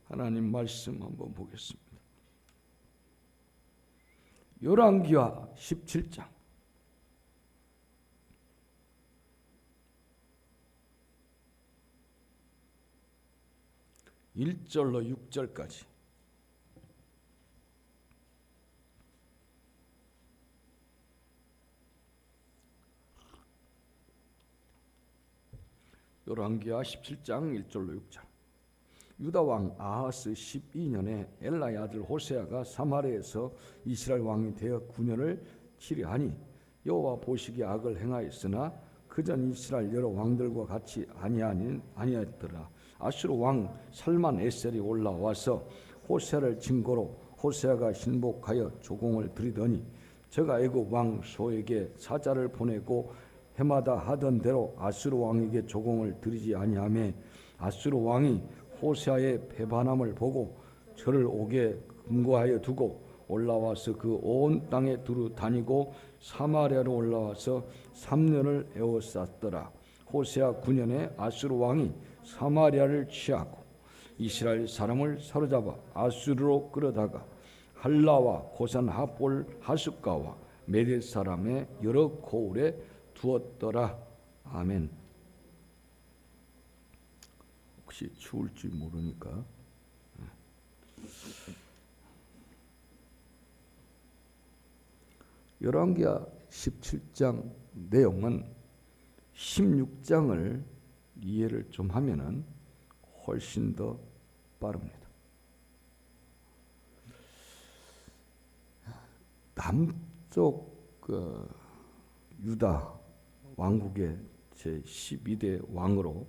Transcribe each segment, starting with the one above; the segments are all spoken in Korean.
하나님 말씀 한번 보겠습니다. 열왕기하 17장 1절로 6절까지. 열왕기하 17장 1절로 6절. 유다 왕 아하스 12년에 엘라의 아들 호세아가 사마리아에서 이스라엘 왕이 되어 9년을 치리하니 여호와 보시기에 악을 행하였으나 그전 이스라엘 여러 왕들과 같이 아니하였더라. 아수르 왕 살만에셀이 올라와서 호세아를 징고로 호세아가 신복하여 조공을 드리더니 저가 애굽 왕 소에게 사자를 보내고 해마다 하던 대로 아수르 왕에게 조공을 드리지 아니하며 아수르 왕이 호세아의 배반함을 보고 저를 옥에 금고하여 두고 올라와서 그 온 땅에 두루 다니고 사마리아로 올라와서 3년을 에워쌌더라. 호세아 9년에 아수르 왕이 사마리아를 취하고 이스라엘 사람을 사로잡아 아수르로 끌어다가 할라와 고산 하볼 하숫가와 메렛 사람의 여러 고을에 두었더라. 아멘. 혹시 추울지 모르니까 열왕기하 17장 내용은 16장을 이해를 좀 하면은 훨씬 더 빠릅니다. 남쪽 유다 왕국의 제12대 왕으로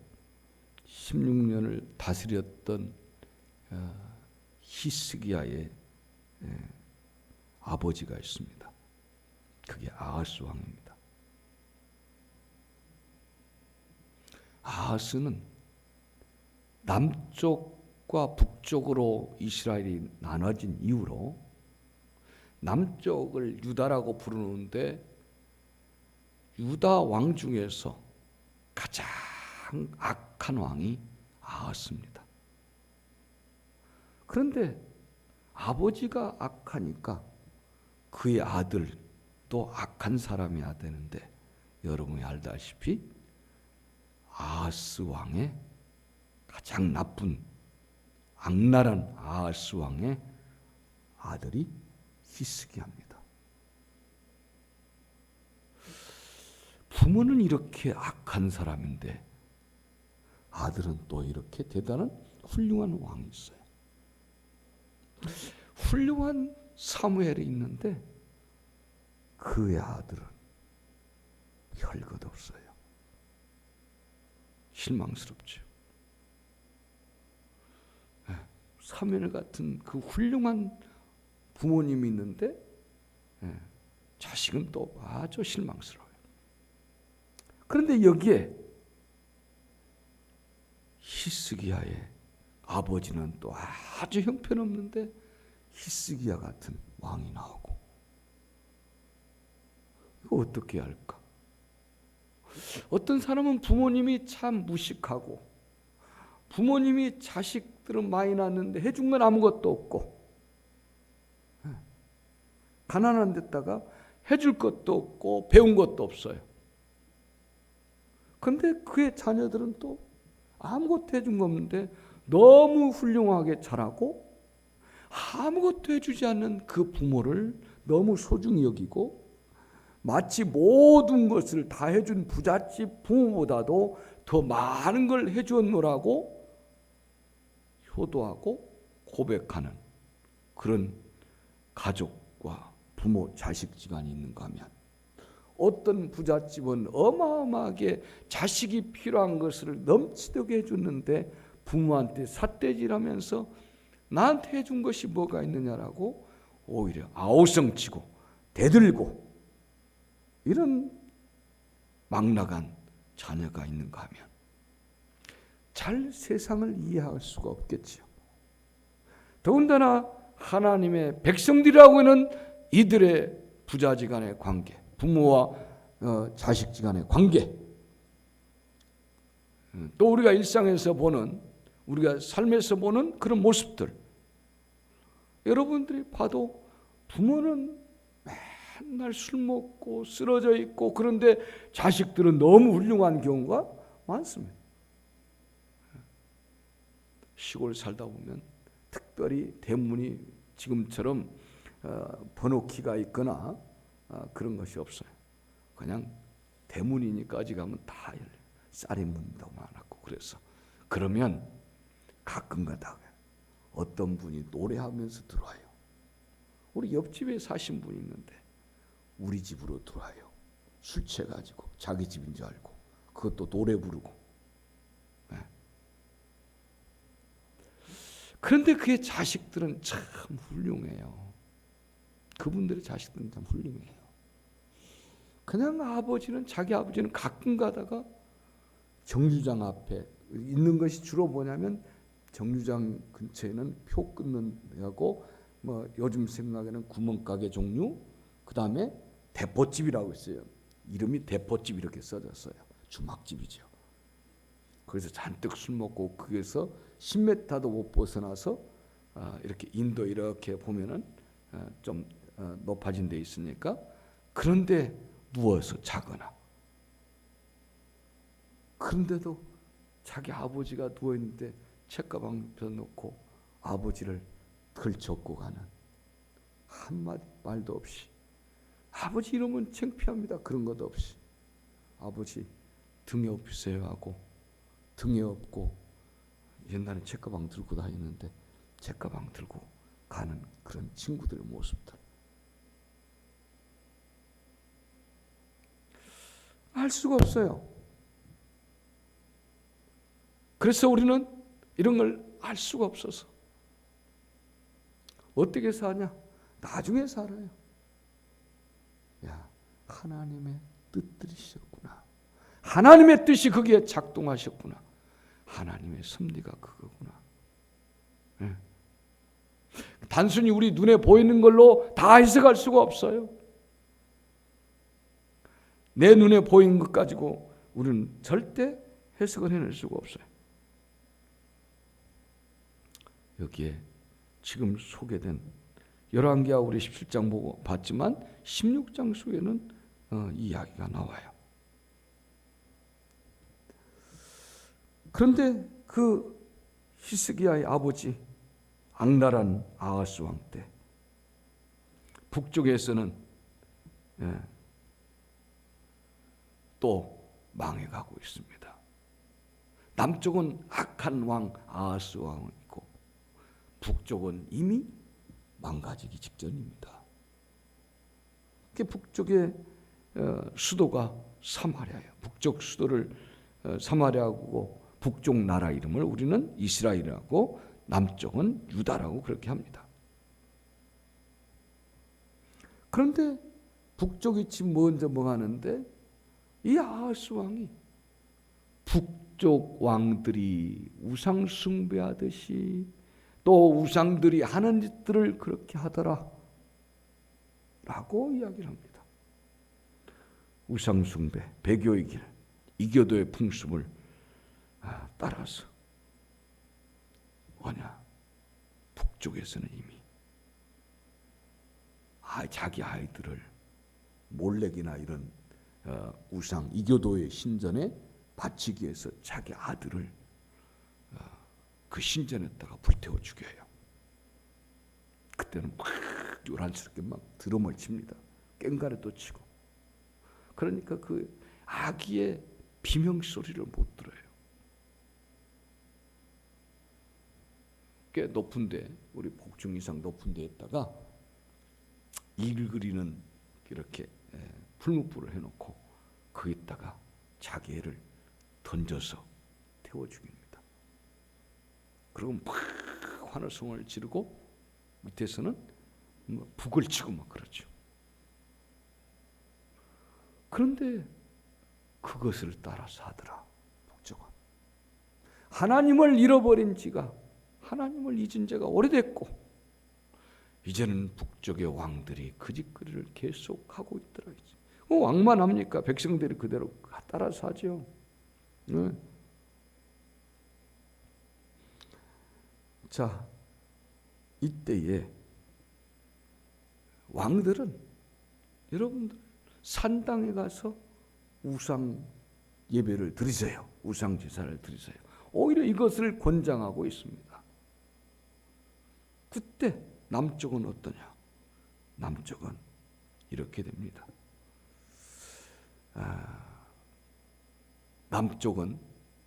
16년을 다스렸던 히스기야의 아버지가 있습니다. 그게 아하스 왕입니다. 아하스는 남쪽과 북쪽으로 이스라엘이 나눠진 이후로 남쪽을 유다라고 부르는데 유다 왕 중에서 가장 악한 왕이 아하스입니다. 그런데 아버지가 악하니까 그의 아들도 악한 사람이어야 되는데 여러분이 알다시피 아하스 왕의 가장 나쁜 악랄한 아하스 왕의 아들이 히스기야입니다. 부모는 이렇게 악한 사람인데 아들은 또 이렇게 대단한 훌륭한 왕이 있어요. 훌륭한 사무엘이 있는데 그의 아들은 별것 없어요. 실망스럽죠. 사무엘 같은 그 훌륭한 부모님이 있는데 자식은 또 아주 실망스러워요. 그런데 여기에 히스기야의 아버지는 또 아주 형편없는데 히스기야 같은 왕이 나오고 이거 어떻게 할까? 어떤 사람은 부모님이 참 무식하고 부모님이 자식들은 많이 낳았는데 해준 건 아무것도 없고 가난한 데다가 해줄 것도 없고 배운 것도 없어요. 그런데 그의 자녀들은 또 아무것도 해준 거 없는데 너무 훌륭하게 자라고 아무것도 해주지 않는 그 부모를 너무 소중히 여기고 마치 모든 것을 다 해준 부잣집 부모보다도 더 많은 걸 해주었노라고 효도하고 고백하는 그런 가족과 부모 자식지간이 있는가 하면 어떤 부잣집은 어마어마하게 자식이 필요한 것을 넘치도록 해줬는데 부모한테 삿대질하면서 나한테 해준 것이 뭐가 있느냐라고 오히려 아우성치고 대들고 이런 막 나간 자녀가 있는가 하면 잘 세상을 이해할 수가 없겠지요. 더군다나 하나님의 백성들이라고 하는 이들의 부자지간의 관계, 부모와 자식지간의 관계, 또 우리가 일상에서 보는 우리가 삶에서 보는 그런 모습들, 여러분들이 봐도 부모는 맨날 술 먹고 쓰러져 있고, 그런데 자식들은 너무 훌륭한 경우가 많습니다. 시골 살다 보면 특별히 대문이 지금처럼 번호키가 있거나 그런 것이 없어요. 그냥 대문이니까 어디 가면 다 열려요. 쌀이 문도 많았고. 그래서 그러면 가끔가다 어떤 분이 노래하면서 들어와요. 우리 옆집에 사신 분이 있는데 우리 집으로 들어와요. 술 취해가지고 자기 집인 줄 알고 그것도 노래 부르고. 네. 그런데 그의 자식들은 참 훌륭해요. 그분들의 자식들은 참 훌륭해요. 그냥 자기 아버지는 가끔 가다가 정류장 앞에 있는 것이 주로 뭐냐면, 정류장 근처에는 표 끊는 데하고 뭐 요즘 생각에는 구멍가게 종류, 그 다음에 대포집이라고 있어요. 이름이 대포집 이렇게 써졌어요. 주막집이죠. 거기서 잔뜩 술 먹고 거기서 10m도 못 벗어나서 이렇게 인도 이렇게 보면은 좀 높아진 데 있으니까 그런데 누워서 자거나, 그런데도 자기 아버지가 누워있는데 책가방 펴놓고 아버지를 들쳐업고 가는, 한마디 말도 없이, 아버지 이러면 창피합니다. 그런 것도 없이 아버지 등에 업으세요 하고 등에 업고, 옛날에 책가방 들고 다니는데 책가방 들고 가는 그런 친구들의 모습들 알 수가 없어요. 그래서 우리는 이런 걸 알 수가 없어서 어떻게 사냐? 나중에 살아요. 야, 하나님의 뜻들이셨구나. 하나님의 뜻이 거기에 작동하셨구나. 하나님의 섭리가 그거구나. 네. 단순히 우리 눈에 보이는 걸로 다 해석할 수가 없어요. 내 눈에 보이는 것 가지고 우리는 절대 해석을 해낼 수가 없어요. 여기에 지금 소개된 열왕기하 우리 17장 보고 봤지만 16장 속에는 이 이야기가 나와요. 그런데 그 히스기야의 아버지 악랄한 아하스 왕 때 북쪽에서는 또 망해가고 있습니다. 남쪽은 악한 왕 아하스 왕이 있고 북쪽은 이미 망가지기 직전입니다. 북쪽의 수도가 사마리아예요. 북쪽 수도를 사마리아고 북쪽 나라 이름을 우리는 이스라엘이라고, 남쪽은 유다라고 그렇게 합니다. 그런데 북쪽이 지금 먼저 망하는데 이 아하스 왕이 북쪽 왕들이 우상 숭배하듯이 또 우상들이 하는 짓들을 그렇게 하더라 라고 이야기를 합니다. 우상 숭배, 배교의 길, 이교도의 풍습을 따라서 뭐냐, 북쪽에서는 이미 자기 아이들을 몰렉이나 이런 우상 이교도의 신전에 바치기 위해서 자기 아들을 그 신전에다가 불태워 죽여요. 그때는 막 요란스럽게 막 드럼을 칩니다. 꽹과리도 치고. 그러니까 그 아기의 비명 소리를 못 들어요. 꽤 높은데, 우리 복중 이상 높은 데에다가 일 그리는 이렇게 풀무불을 해놓고 거기다가 자기 애를 던져서 태워 죽입니다. 그리고 막 환호성을 지르고 밑에서는 북을 치고 막 그러죠. 그런데 그것을 따라서 하더라. 북쪽은 하나님을 잃어버린 지가, 하나님을 잊은 지가 오래됐고 이제는 북쪽의 왕들이 그 짓거리를 계속하고 있더라. 왕만 합니까? 백성들이 그대로 따라서 하죠. 네. 자, 이때에 왕들은 여러분들 산당에 가서 우상 예배를 드리세요. 우상 제사를 드리세요. 오히려 이것을 권장하고 있습니다. 그때 남쪽은 어떠냐? 남쪽은 이렇게 됩니다. 남쪽은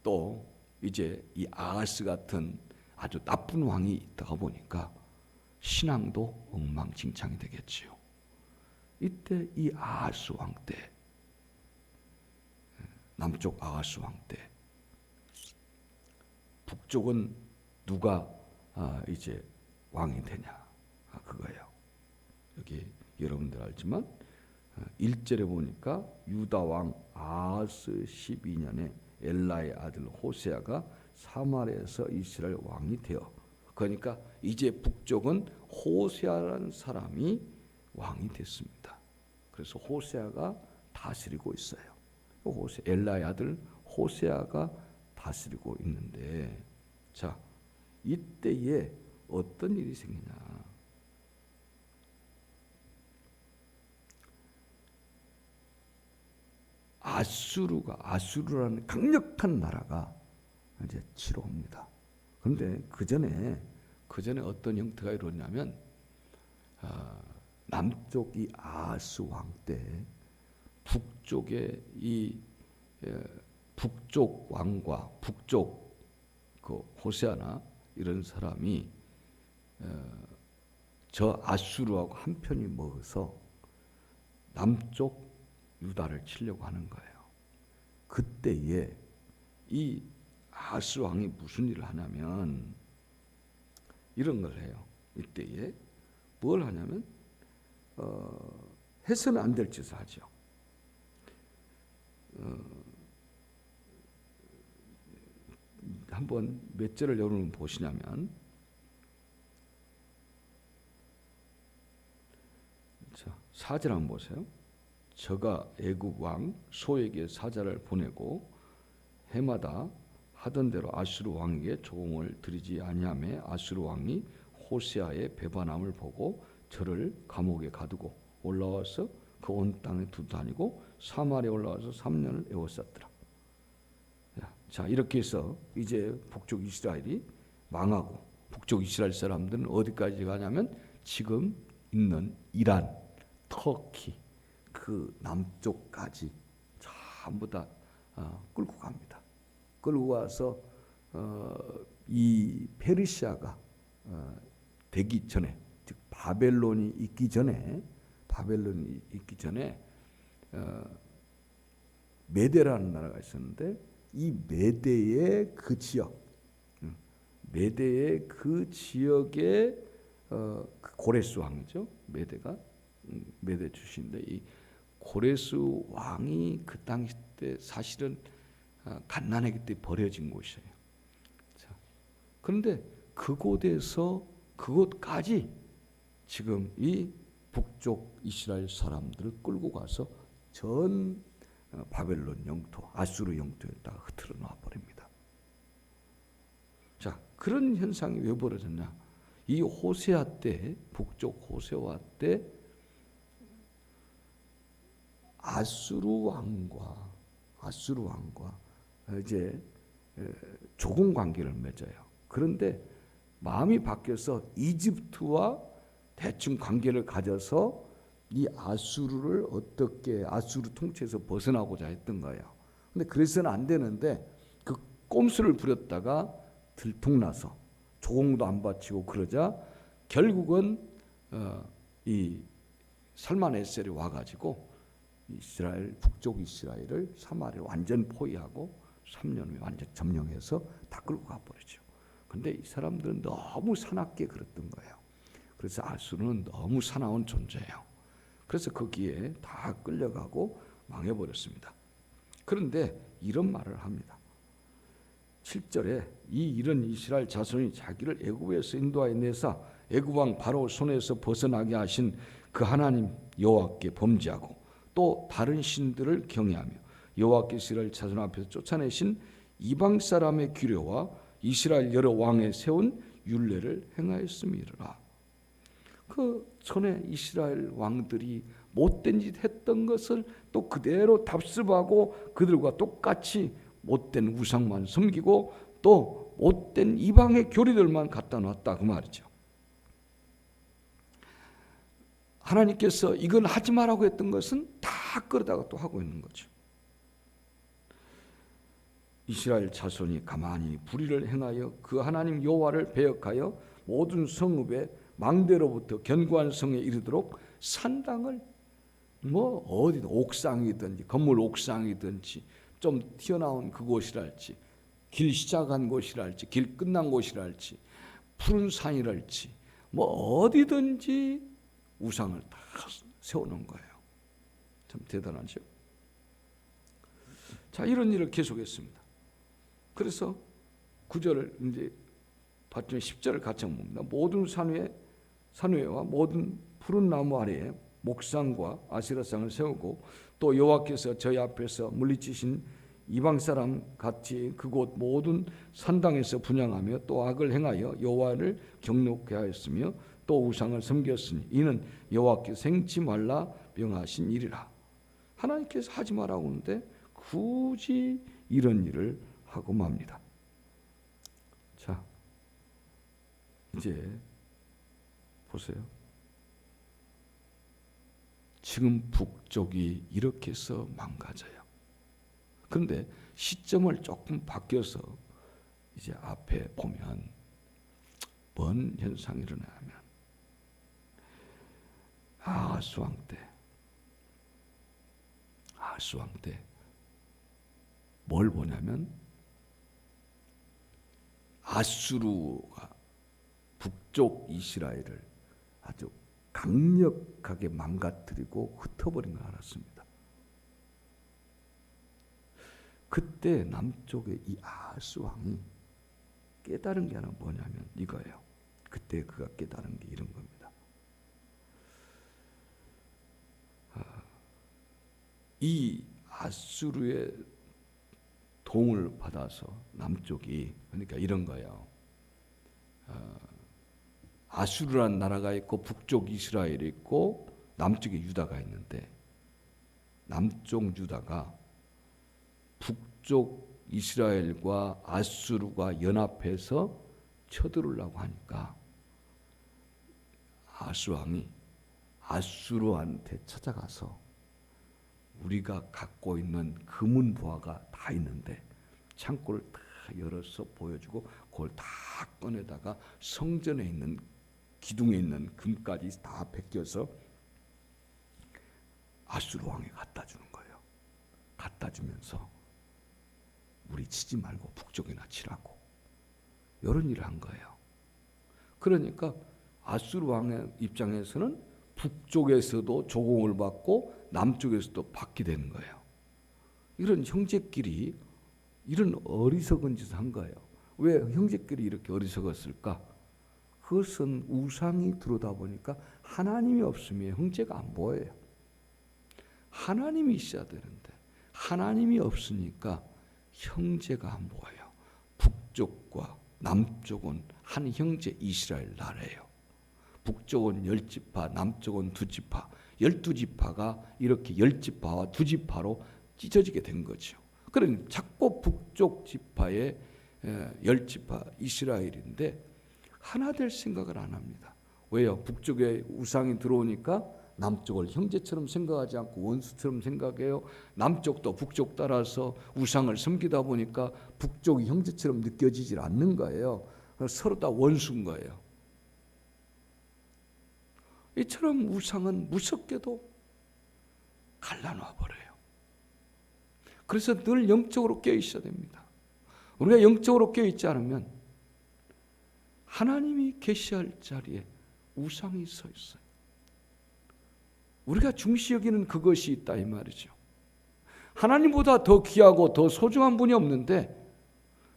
또 이제 이 아하스 같은 아주 나쁜 왕이 있다가 보니까 신앙도 엉망진창이 되겠지요. 이때 이 아하스 왕 때, 남쪽 아하스 왕 때, 북쪽은 누가 이제 왕이 되냐? 그거예요. 여기 여러분들 알지만 1절에 보니까 유다 왕 아하스 12년에 엘라의 아들 호세아가 사마리아에서 이스라엘 왕이 되어, 그러니까 이제 북쪽은 호세아라는 사람이 왕이 됐습니다. 그래서 호세아가 다스리고 있어요. 엘라의 아들 호세아가 다스리고 있는데, 자, 이때에 어떤 일이 생기냐? 아수르라는 강력한 나라가 이제 치러 옵니다. 그런데 그 전에 어떤 형태가 이루어지냐면, 남쪽이 아하스 왕 때 북쪽의 이 북쪽 왕과 북쪽 그 호세아나 이런 사람이 저 아수르하고 한 편이 먹어서 남쪽 유다를 치려고 하는 거예요. 그때에 이 아하스 왕이 무슨 일을 하냐면 이런 걸 해요. 이때에 뭘 하냐면 해서는 안 될 짓을 하죠. 한번 몇 절을 여러분 보시냐면, 자, 4절 한번 보세요. 저가 애굽 왕 소에게 사자를 보내고 해마다 하던 대로 아수르 왕에게 조공을 드리지 아니하매 아수르 왕이 호세아의 배반함을 보고 저를 감옥에 가두고 올라와서 그 온 땅에 두다니고 사마리아에 올라와서 3년을 애워쌌더라. 자, 이렇게 해서 이제 북쪽 이스라엘이 망하고, 북쪽 이스라엘 사람들은 어디까지 가냐면 지금 있는 이란, 터키 그 남쪽까지 전부 다 끌고 갑니다. 끌고 와서 이 페르시아가 되기 전에, 즉 바벨론이 있기 전에 메대라는 나라가 있었는데, 이 메대의 그 지역, 메대의 그 지역의 고레스 왕이죠. 메대가 메대 출신인데, 이 고레스 왕이 그 당시 때 사실은 갓난아기 때 버려진 곳이에요. 자, 그런데 그곳까지 지금 이 북쪽 이스라엘 사람들을 끌고 가서 전 바벨론 영토, 아수르 영토에다가 흐트러 놔 버립니다. 자, 그런 현상이 왜 벌어졌냐? 이 호세아 때, 북쪽 호세아 때 아수르 왕과 이제 조공 관계를 맺어요. 그런데 마음이 바뀌어서 이집트와 대충 관계를 가져서 이 아수르를 어떻게 아수르 통치에서 벗어나고자 했던 거예요. 근데 그래서는 안 되는데 그 꼼수를 부렸다가 들통나서 조공도 안 바치고 그러자 결국은 이 살만에셀이 와가지고 이스라엘, 북쪽 이스라엘을 사마리아 완전 포위하고 3년 후에 완전 점령해서 다 끌고 가버리죠. 근데 이 사람들은 너무 사납게 그랬던 거예요. 그래서 아수르는 너무 사나운 존재예요. 그래서 거기에 다 끌려가고 망해버렸습니다. 그런데 이런 말을 합니다. 7절에 이 일은 이스라엘 자손이 자기를 애굽에서 인도하여 내사 애굽 왕 바로 손에서 벗어나게 하신 그 하나님 여호와께 범죄하고 또 다른 신들을 경외하며 여호와께서 이스라엘 자손 앞에서 쫓아내신 이방 사람의 규례와 이스라엘 여러 왕에 세운 율례를 행하였음이라. 그 전에 이스라엘 왕들이 못된 짓 했던 것을 또 그대로 답습하고 그들과 똑같이 못된 우상만 섬기고 또 못된 이방의 교리들만 갖다 놨다 그 말이죠. 하나님께서 이건 하지 말라고 했던 것은 다 끌어다가 또 하고 있는 거죠. 이스라엘 자손이 가만히 불의를 행하여 그 하나님 여호와를 배역하여 모든 성읍의 망대로부터 견고한 성에 이르도록 산당을 어디 옥상이든지 건물 옥상이든지 좀 튀어나온 그곳이랄지 길 시작한 곳이랄지 길 끝난 곳이랄지 푸른 산이랄지 어디든지 우상을 다 세우는 거예요. 참 대단하죠. 자, 이런 일을 계속했습니다. 그래서 9절을 이제 봤더니 10절을 같이 봅니다. 모든 산위와 모든 푸른 나무 아래에 목상과 아세라상을 세우고 또 여호와께서 저희 앞에서 물리치신 이방 사람 같이 그곳 모든 산당에서 분향하며 또 악을 행하여 여호와를 경노케 하였으며 또 우상을 섬겼으니 이는 여호와께서 생치 말라 명하신 일이라. 하나님께서 하지 말라고 하는데 굳이 이런 일을 하고 맙니다. 자, 이제 보세요. 지금 북쪽이 이렇게 해서 망가져요. 그런데 시점을 조금 바뀌어서 이제 앞에 보면 뭔 현상이 일어나냐면 아하스 왕 때 뭘 보냐면 아수르가 북쪽 이스라엘을 아주 강력하게 망가뜨리고 흩어버린 걸 알았습니다. 그때 남쪽의 이 아하스 왕이 깨달은 게 하나 뭐냐면 이거예요. 그때 그가 깨달은 게 이런 겁니다. 이 아수르의 도움을 받아서 남쪽이 그러니까 이런 거예요. 아수르라는 나라가 있고 북쪽 이스라엘이 있고 남쪽에 유다가 있는데 남쪽 유다가 북쪽 이스라엘과 아수르가 연합해서 쳐들으려고 하니까 아하스 왕이 아수르한테 찾아가서 우리가 갖고 있는 금은 보화가 다 있는데 창고를 다 열어서 보여주고 그걸 다 꺼내다가 성전에 있는 기둥에 있는 금까지 다 벗겨서 아수르 왕에 갖다 주는 거예요. 갖다 주면서 우리 치지 말고 북쪽이나 치라고 이런 일을 한 거예요. 그러니까 아수르 왕의 입장에서는 북쪽에서도 조공을 받고 남쪽에서도 받게 되는 거예요. 이런 형제끼리 이런 어리석은 짓을 한 거예요. 왜 형제끼리 이렇게 어리석었을까? 그것은 우상이 들어오다 보니까 하나님이 없으면 형제가 안 보여요. 하나님이 있어야 되는데 하나님이 없으니까 형제가 안 보여요. 북쪽과 남쪽은 한 형제 이스라엘 나라예요. 북쪽은 10지파, 남쪽은 2지파, 12지파가 이렇게 10지파와 2지파로 찢어지게 된 거죠. 그러니 자꾸 북쪽 지파의 10지파 이스라엘인데 하나 될 생각을 안 합니다. 왜요? 북쪽에 우상이 들어오니까 남쪽을 형제처럼 생각하지 않고 원수처럼 생각해요. 남쪽도 북쪽 따라서 우상을 섬기다 보니까 북쪽이 형제처럼 느껴지질 않는 거예요. 서로 다 원수인 거예요. 이처럼 우상은 무섭게도 갈라놔 버려요. 그래서 늘 영적으로 깨어 있어야 됩니다. 우리가 영적으로 깨어 있지 않으면 하나님이 계시할 자리에 우상이 서 있어요. 우리가 중시 여기는 그것이 있다 이 말이죠. 하나님보다 더 귀하고 더 소중한 분이 없는데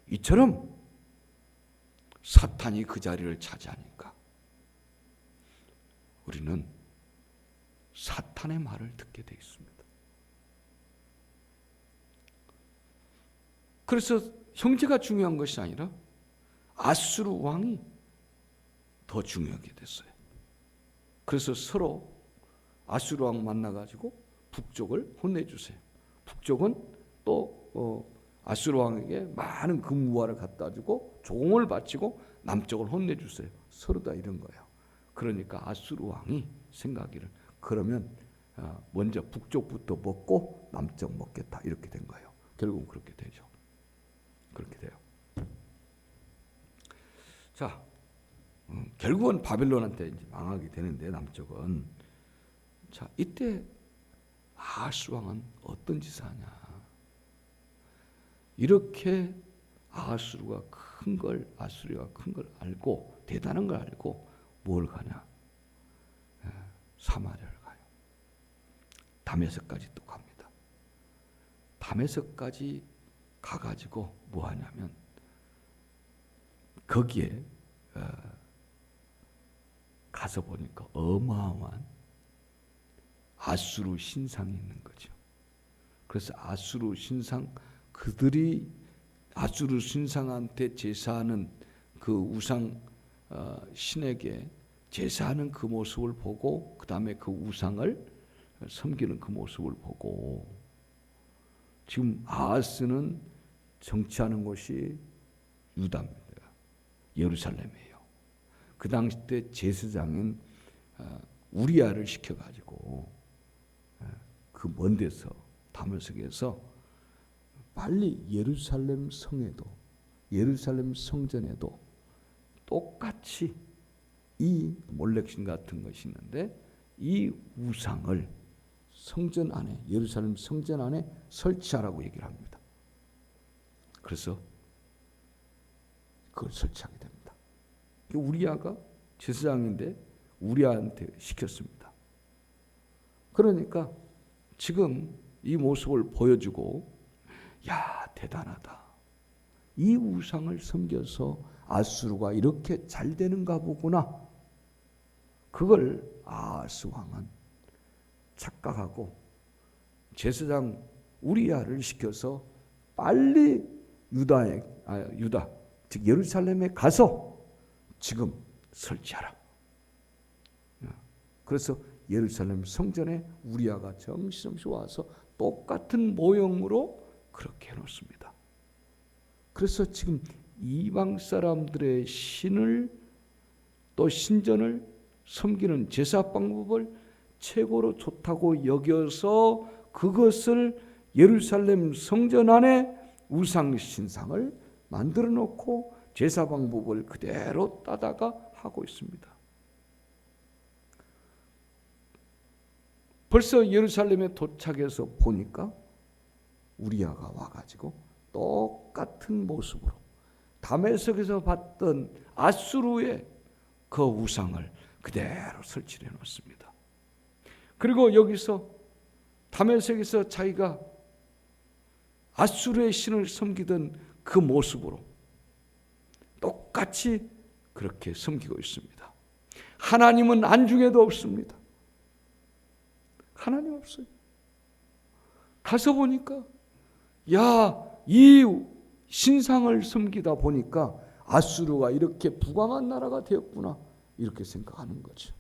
이처럼 사탄이 그 자리를 차지하니까 우리는 사탄의 말을 듣게 돼 있습니다. 그래서 형제가 중요한 것이 아니라 아수르 왕이 더 중요하게 됐어요. 그래서 서로 아수르 왕 만나가지고 북쪽을 혼내주세요. 북쪽은 또 아수르 왕에게 많은 금무화를 갖다 주고 종을 바치고 남쪽을 혼내주세요. 서로 다 이런 거예요. 그러니까 아수르 왕이 생각하기를 그러면 먼저 북쪽부터 먹고 남쪽 먹겠다 이렇게 된 거예요. 결국은 그렇게 되죠. 그렇게 돼요. 자, 결국은 바벨론한테 이제 망하게 되는데 남쪽은 자 이때 아하스 왕은 어떤 짓을 하냐? 이렇게 아수르가 큰 걸 알고 대단한 걸 알고 뭘 가냐? 사마리아를 가요. 다메섹까지 또 갑니다. 다메섹까지 가가지고 뭐 하냐면 거기에 가서 보니까 어마어마한 아수르 신상이 있는 거죠. 그래서 아수르 신상 그들이 아수르 신상한테 제사하는 그 우상 신에게 제사하는 그 모습을 보고 그 다음에 그 우상을 섬기는 그 모습을 보고 지금 아하스는 정치하는 곳이 유다입니다. 예루살렘이에요. 그 당시 때 제사장인 우리아를 시켜가지고 그 먼 데서 다메섹에서 빨리 예루살렘 성에도 예루살렘 성전에도 똑같이 이 몰렉신 같은 것이 있는데 이 우상을 성전 안에 예루살렘 성전 안에 설치하라고 얘기를 합니다. 그래서 그걸 설치하게 됩니다. 우리아가 제사장인데 우리아한테 시켰습니다. 그러니까 지금 이 모습을 보여주고 야 대단하다. 이 우상을 섬겨서 아수르가 이렇게 잘 되는가 보구나. 그걸 아하스 왕은 착각하고 제사장 우리아를 시켜서 빨리 유다 즉 예루살렘에 가서 지금 설치하라. 그래서 예루살렘 성전에 우리아가 정신없이 와서 똑같은 모형으로 그렇게 해놓습니다. 그래서 지금 이방 사람들의 신을 또 신전을 섬기는 제사 방법을 최고로 좋다고 여겨서 그것을 예루살렘 성전 안에 우상 신상을 만들어 놓고 제사 방법을 그대로 따다가 하고 있습니다. 벌써 예루살렘에 도착해서 보니까 우리아가 와가지고 똑같은 모습으로 다메섹에서 봤던 아수르의 그 우상을 그대로 설치해 놓습니다. 그리고 여기서 다메섹에서 자기가 아수르의 신을 섬기던 그 모습으로 똑같이 그렇게 섬기고 있습니다. 하나님은 안중에도 없습니다. 하나님 없어요. 가서 보니까 이 신상을 섬기다 보니까 아수르가 이렇게 부강한 나라가 되었구나 이렇게 생각하는 거죠.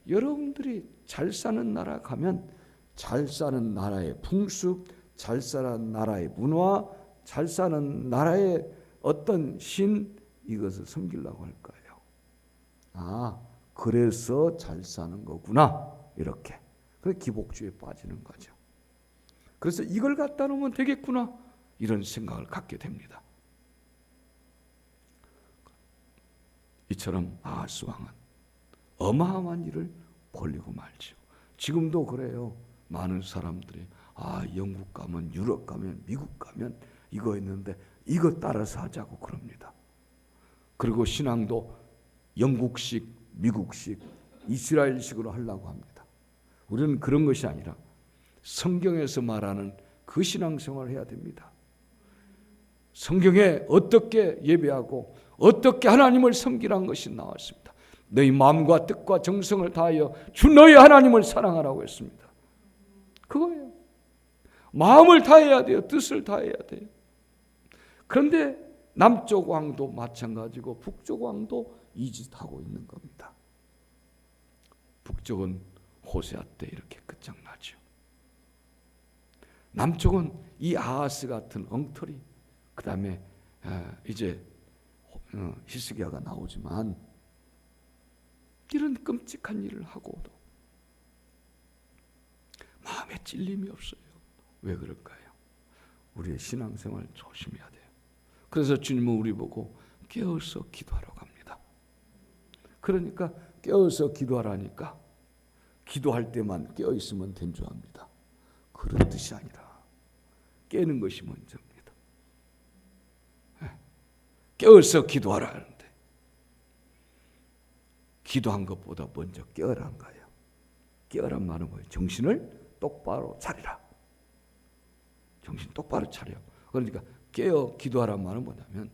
여러분들이 잘 사는 나라 가면 잘 사는 나라의 풍습, 잘 사는 나라의 문화, 잘 사는 나라의 어떤 신 이것을 섬기려고 할 거예요. 그래서 잘 사는 거구나 이렇게. 그래서 기복주의에 빠지는 거죠. 그래서 이걸 갖다 놓으면 되겠구나 이런 생각을 갖게 됩니다. 이처럼 아하스 왕은 어마어마한 일을 벌이고 말죠. 지금도 그래요. 많은 사람들이 영국 가면 유럽 가면 미국 가면 이거 있는데 이거 따라서 하자고 그럽니다. 그리고 신앙도 영국식, 미국식, 이스라엘식으로 하려고 합니다. 우리는 그런 것이 아니라 성경에서 말하는 그 신앙생활을 해야 됩니다. 성경에 어떻게 예배하고 어떻게 하나님을 섬기라는 것이 나왔습니다. 너희 마음과 뜻과 정성을 다하여 주 너희 하나님을 사랑하라고 했습니다. 그거예요. 마음을 다해야 돼요. 뜻을 다해야 돼요. 그런데 남쪽 왕도 마찬가지고 북쪽 왕도 이 짓 하고 있는 겁니다. 북쪽은 호세아 때 이렇게 끝장나죠. 남쪽은 이 아하스 같은 엉터리, 그 다음에 이제 히스기야가 나오지만 이런 끔찍한 일을 하고도 마음에 찔림이 없어요. 왜 그럴까요? 우리의 신앙생활 조심해야 돼요. 그래서 주님은 우리 보고 깨어서 기도하라고 합니다. 그러니까 깨어서 기도하라니까 기도할 때만 깨어있으면 된 줄 압니다. 그런 뜻이 아니라 깨는 것이 먼저입니다. 깨어서 기도하라 하는데 기도한 것보다 먼저 깨어란 거예요. 깨어란 말은 뭐예요? 정신을 똑바로 차리라. 정신 똑바로 차려. 그러니까 깨어 기도하란 말은 뭐냐면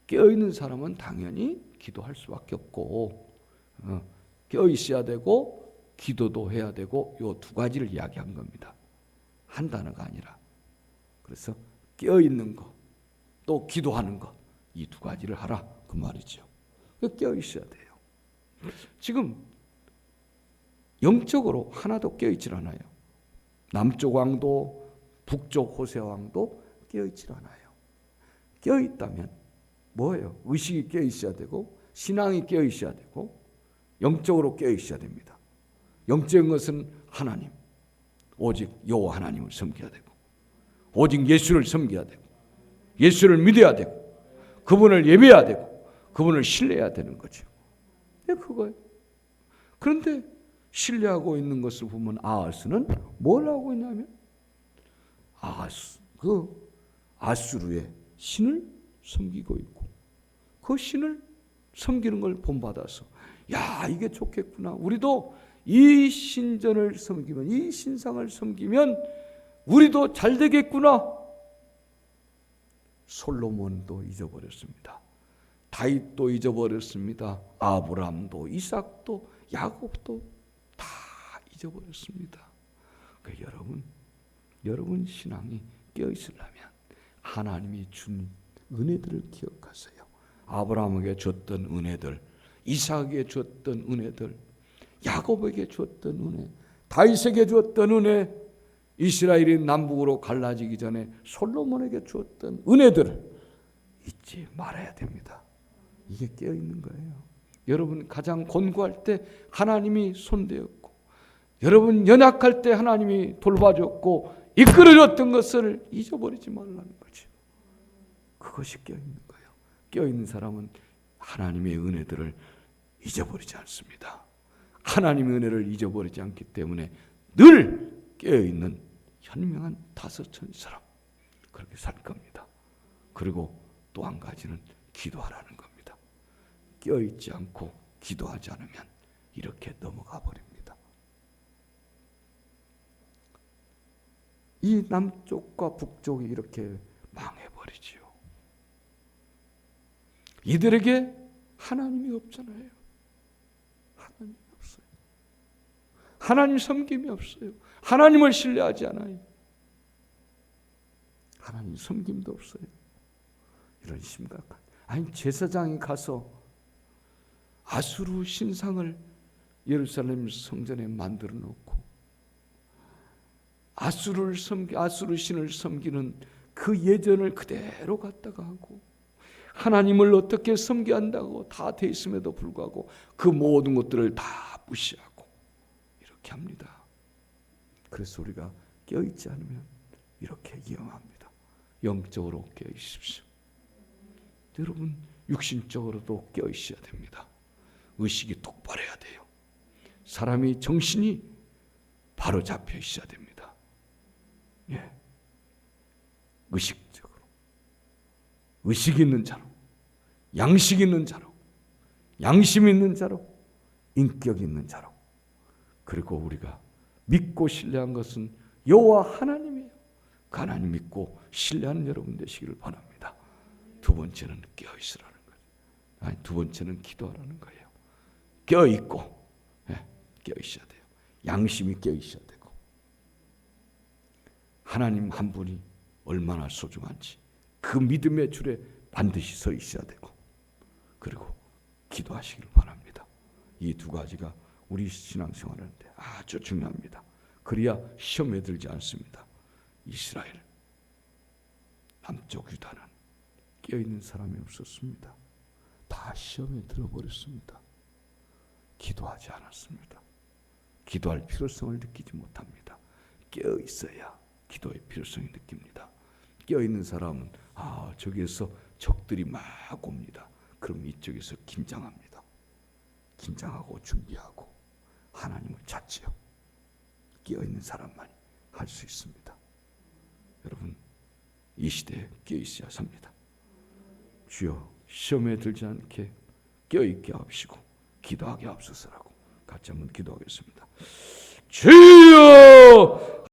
깨어있는 사람은 당연히 기도할 수밖에 없고 깨어 있어야 되고 기도도 해야 되고 요 두 가지를 이야기한 겁니다. 한 단어가 아니라. 그래서 깨어 있는 거, 또 기도하는 거, 이 두 가지를 하라 그 말이죠. 깨어 있어야 돼요. 지금 영적으로 하나도 깨어 있질 않아요. 남쪽 왕도 북쪽 호세아 왕도 깨어 있질 않아요. 깨어 있다면 뭐예요? 의식이 깨어 있어야 되고 신앙이 깨어 있어야 되고 영적으로 깨어 있어야 됩니다. 영적인 것은 하나님, 오직 여호와 하나님을 섬겨야 되고 오직 예수를 섬겨야 되고 예수를 믿어야 되고 그분을 예배해야 되고 그분을 신뢰해야 되는 거죠. 그거예요. 그런데 신뢰하고 있는 것을 보면 아하스는 뭘 하고 있냐면 아수르의 신을 섬기고 있고 그 신을 섬기는 걸 본받아서 야 이게 좋겠구나. 우리도 이 신전을 섬기면 이 신상을 섬기면 우리도 잘 되겠구나. 솔로몬도 잊어버렸습니다. 다윗도 잊어버렸습니다. 아브라함도 이삭도 야곱도 다 잊어버렸습니다. 그러니까 여러분 신앙이 깨어있으려면 하나님이 준 은혜들을 기억하세요. 아브라함에게 줬던 은혜들, 이삭에게 줬던 은혜들, 야곱에게 줬던 은혜, 다윗에게 줬던 은혜, 이스라엘이 남북으로 갈라지기 전에 솔로몬에게 줬던 은혜들을 잊지 말아야 됩니다. 이게 깨어있는 거예요. 여러분 가장 곤고할 때 하나님이 손대었고 여러분 연약할 때 하나님이 돌봐줬고 이끌어줬던 것을 잊어버리지 말라는 거죠. 그것이 깨어있는 거예요. 깨어있는 사람은 하나님의 은혜들을 잊어버리지 않습니다. 하나님의 은혜를 잊어버리지 않기 때문에 늘 깨어있는 현명한 다섯천 사람 그렇게 살 겁니다. 그리고 또 한 가지는 기도하라는 겁니다. 깨어있지 않고 기도하지 않으면 이렇게 넘어가 버립니다. 이 남쪽과 북쪽이 이렇게 망해버리지요. 이들에게 하나님이 없잖아요. 하나님이 없어요. 하나님 섬김이 없어요. 하나님을 신뢰하지 않아요. 하나님 섬김도 없어요. 이런 심각한. 아니 제사장이 가서 아수르 신상을 예루살렘 성전에 만들어 놓고 아수르 신을 섬기는 그 예전을 그대로 갖다가 하고 하나님을 어떻게 섬겨야 한다고 다 돼 있음에도 불구하고 그 모든 것들을 다 무시하고 이렇게 합니다. 그래서 우리가 깨어있지 않으면 이렇게 위험합니다. 영적으로 깨어있십시오. 여러분 육신적으로도 깨어있어야 됩니다. 의식이 똑바로야 돼요. 사람이 정신이 바로 잡혀 있어야 됩니다. 예. 의식적으로 의식 있는 자로 양식 있는 자로 양심 있는 자로 인격 있는 자로 그리고 우리가 믿고 신뢰한 것은 여호와 하나님이에요. 그 하나님 믿고 신뢰하는 여러분 되시기를 바랍니다. 두 번째는 깨어있으라는 거예요. 아니, 두 번째는 기도하라는 거예요. 깨어있고 깨어있어야 돼요. 양심이 깨어있어야 되고 하나님 한 분이 얼마나 소중한지 그 믿음의 줄에 반드시 서 있어야 되고 그리고 기도하시길 바랍니다. 이 두 가지가 우리 신앙생활하는데 아주 중요합니다. 그래야 시험에 들지 않습니다. 이스라엘 남쪽 유다는 깨어있는 사람이 없었습니다. 다 시험에 들어버렸습니다. 기도하지 않았습니다. 기도할 필요성을 느끼지 못합니다. 깨어있어야 기도의 필요성이 느낍니다. 깨어있는 사람은 저기에서 적들이 막 옵니다. 그럼 이쪽에서 긴장합니다. 긴장하고 준비하고 하나님을 찾지요. 깨어있는 사람만이 할 수 있습니다. 여러분, 이 시대에 깨어있어야 삽니다. 주여, 시험에 들지 않게 깨어있게 하옵시고 기도하게 하옵소서라고 같이 한번 기도하겠습니다. 주여